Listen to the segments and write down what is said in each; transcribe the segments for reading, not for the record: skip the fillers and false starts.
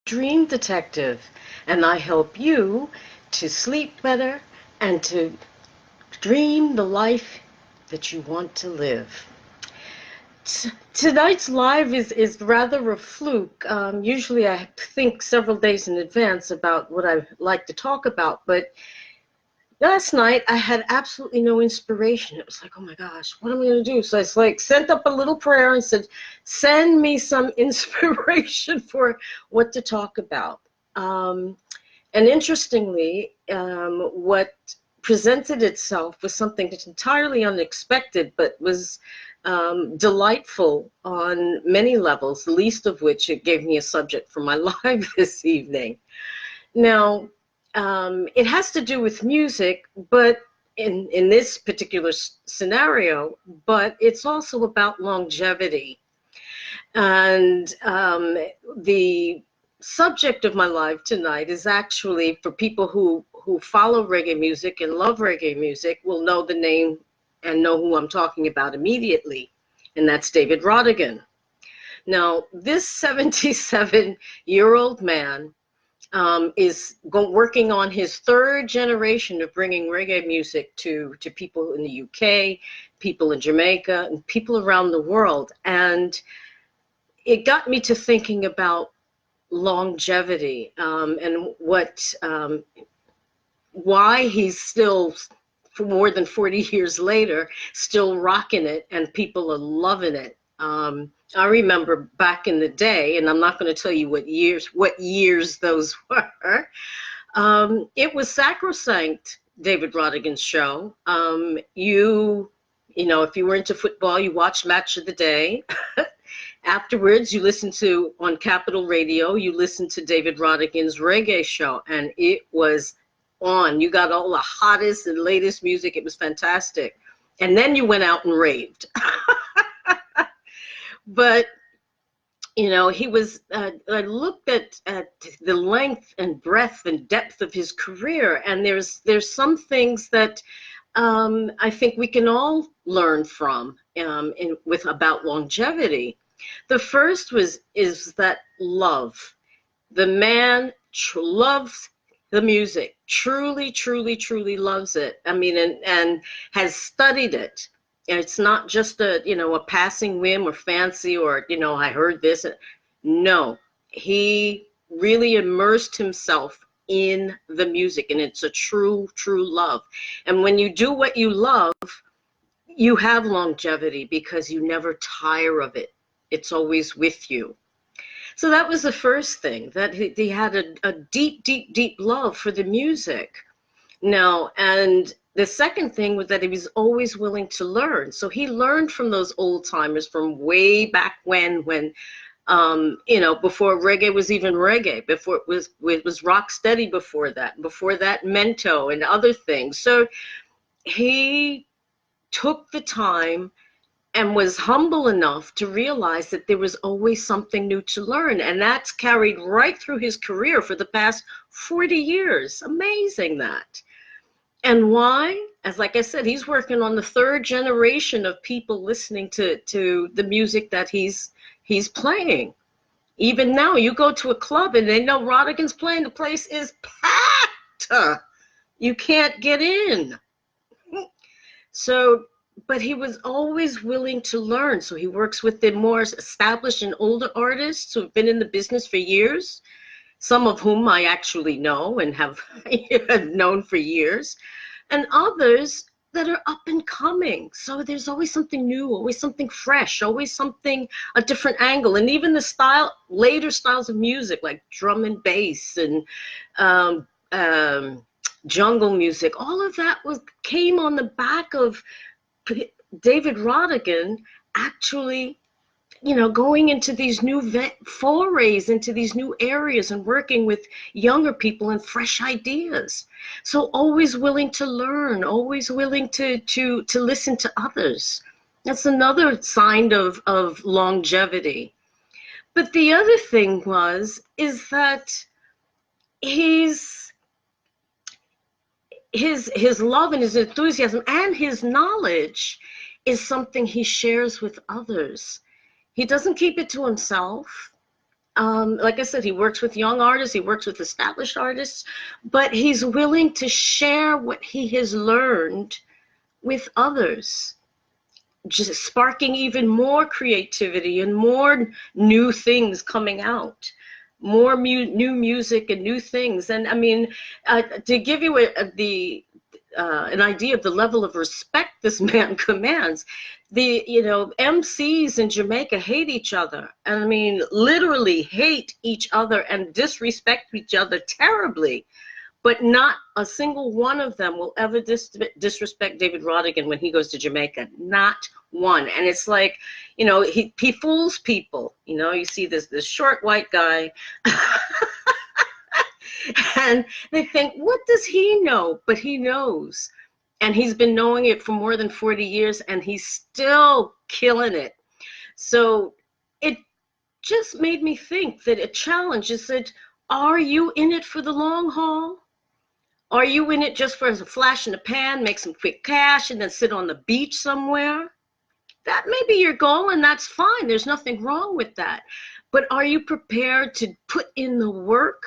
Dream Detective, and I help you to sleep better and to dream the life that you want to live. Tonight's live is rather a fluke. Usually I think several days in advance about what I like to talk about, but last night I had absolutely no inspiration. It was like, oh my gosh, what am I going to do? So I sent up a little prayer and said, send me some inspiration for what to talk about. And interestingly, what presented itself was something that's entirely unexpected, but was delightful on many levels, the least of which it gave me a subject for my live this evening. Now, it has to do with music, but in this particular scenario, but it's also about longevity. And the subject of my live tonight is actually, for people who follow reggae music and love reggae music, will know the name and know who I'm talking about immediately, and that's David Rodigan. Now, this 77-year-old man is working on his third generation of bringing reggae music to people in the UK, people in Jamaica, and people around the world. And it got me to thinking about longevity, and why he's still, for more than 40 years later, still rocking it and people are loving it. I remember back in the day, and I'm not going to tell you what years those were. It was sacrosanct, David Rodigan's show. You know, if you were into football, you watched Match of the Day. Afterwards, you listened to, on Capital Radio, you listened to David Rodigan's reggae show, and it was on. You got all the hottest and latest music. It was fantastic. And then you went out and raved. But, you know, he was, I looked at the length and breadth and depth of his career, and there's some things that I think we can all learn from about longevity. The first is that love. The man loves the music, truly, truly, truly loves it. I mean, and has studied it. And it's not just a passing whim or fancy or, I heard this. No, he really immersed himself in the music, and it's a true, true love. And when you do what you love, you have longevity because you never tire of it. It's always with you. So that was the first thing, that he had a deep, deep, deep love for the music. Now, and the second thing was that he was always willing to learn. So he learned from those old timers from way back when before reggae was even reggae, before it was rock steady before that Mento and other things. So he took the time and was humble enough to realize that there was always something new to learn. And that's carried right through his career for the past 40 years. Amazing that. And why? As like I said, he's working on the third generation of people listening to the music that he's playing. Even now, you go to a club and they know Rodigan's playing, the place is packed. You can't get in. So, but he was always willing to learn. So he works with the more established and older artists who have been in the business for years, some of whom I actually know and have known for years, and others that are up and coming. So there's always something new, always something fresh, always something, a different angle. And even the later styles of music, like drum and bass and jungle music, all of that came on the back of David Rodigan actually, going into these new forays into these new areas and working with younger people and fresh ideas. So always willing to learn, always willing to listen to others. That's another sign of longevity. But the other thing is that his love and his enthusiasm and his knowledge is something he shares with others. He doesn't keep it to himself. like I said, he works with young artists, he works with established artists, but he's willing to share what he has learned with others, just sparking even more creativity and more new things coming out, more new music and new things. And I mean, to give you an idea of the level of respect this man commands, the MCs in Jamaica hate each other, and I mean literally hate each other and disrespect each other terribly. But not a single one of them will ever disrespect David Rodigan when he goes to Jamaica. Not one. And it's like, he fools people. You see this short white guy, and they think, what does he know? But he knows. And he's been knowing it for more than 40 years, and he's still killing it. So it just made me think that a challenge is that, are you in it for the long haul? Are you in it just for a flash in the pan, make some quick cash, and then sit on the beach somewhere? That may be your goal, and that's fine. There's nothing wrong with that. But are you prepared to put in the work?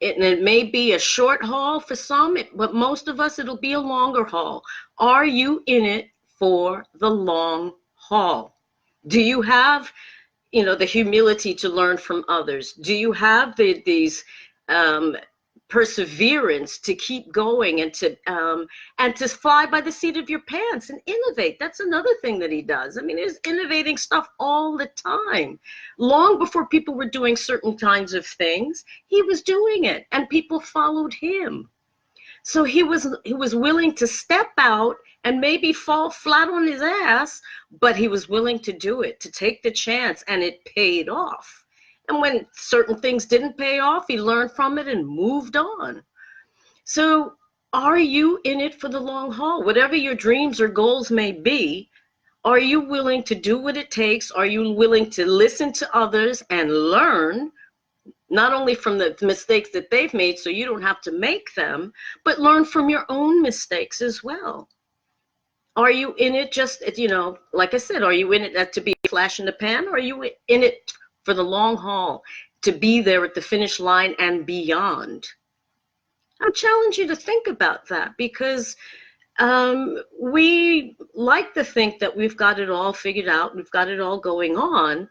And it may be a short haul for some, but most of us, it'll be a longer haul. Are you in it for the long haul? Do you have, the humility to learn from others? Do you have these perseverance to keep going and to fly by the seat of your pants and innovate? That's another thing that he does. I mean, he's innovating stuff all the time. Long before people were doing certain kinds of things, he was doing it, and people followed him. So he was willing to step out and maybe fall flat on his ass, but he was willing to do it, to take the chance, and it paid off. And when certain things didn't pay off, he learned from it and moved on. So are you in it for the long haul? Whatever your dreams or goals may be, are you willing to do what it takes? Are you willing to listen to others and learn, not only from the mistakes that they've made so you don't have to make them, but learn from your own mistakes as well? Are you in it just, like I said, are you in it to be a flash in the pan? Or are you in it for the long haul, to be there at the finish line and beyond? I challenge you to think about that, because we like to think that we've got it all figured out, we've got it all going on,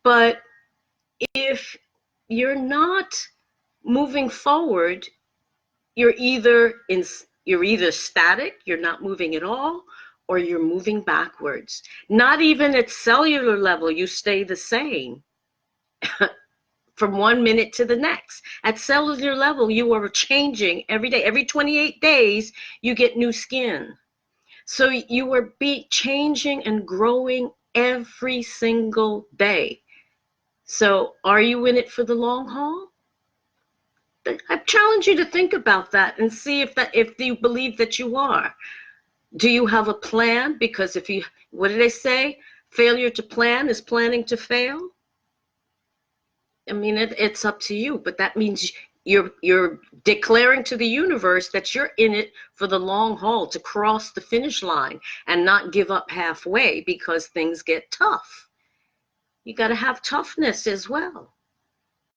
but if you're not moving forward, you're either static, you're not moving at all, or you're moving backwards. Not even at cellular level, you stay the same from 1 minute to the next. At cellular level, you are changing every day. Every 28 days, you get new skin. So you are changing and growing every single day. So are you in it for the long haul? I challenge you to think about that and see if you believe that you are. Do you have a plan? Because what did they say? Failure to plan is planning to fail. I mean, it's up to you, but that means you're declaring to the universe that you're in it for the long haul, to cross the finish line and not give up halfway because things get tough. You got to have toughness as well.